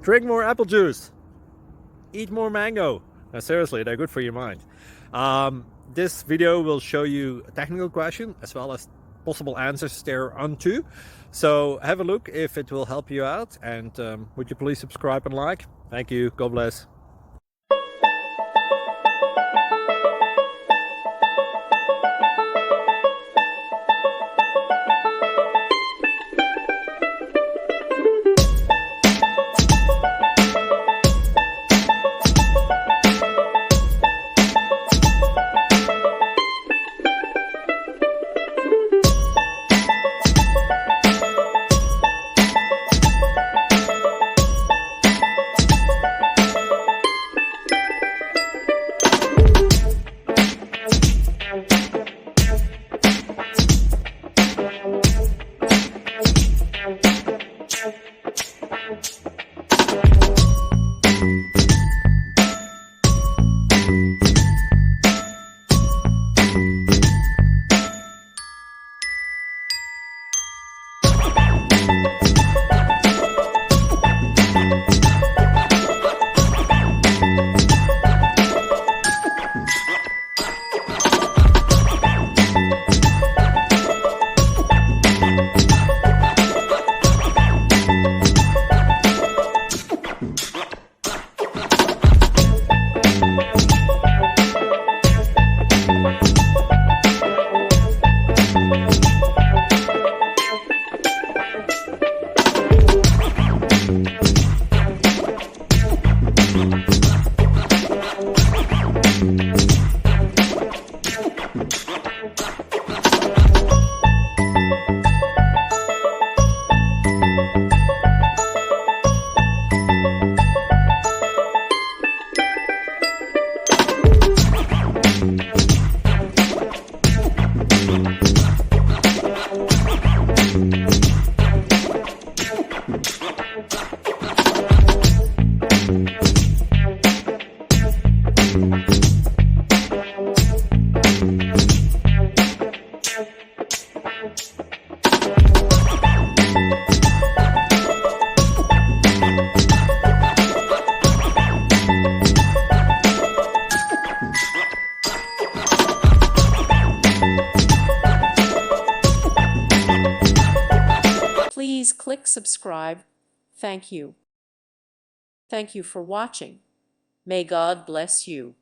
Drink more apple juice. Eat more mango. Now, seriously, they're good for your mind. This video will show you a technical question as well as possible answers thereunto. So have a look if it will help you out, and would you please subscribe and like? Thank you. God bless. Please click subscribe. Thank you. Thank you for watching. May God bless you.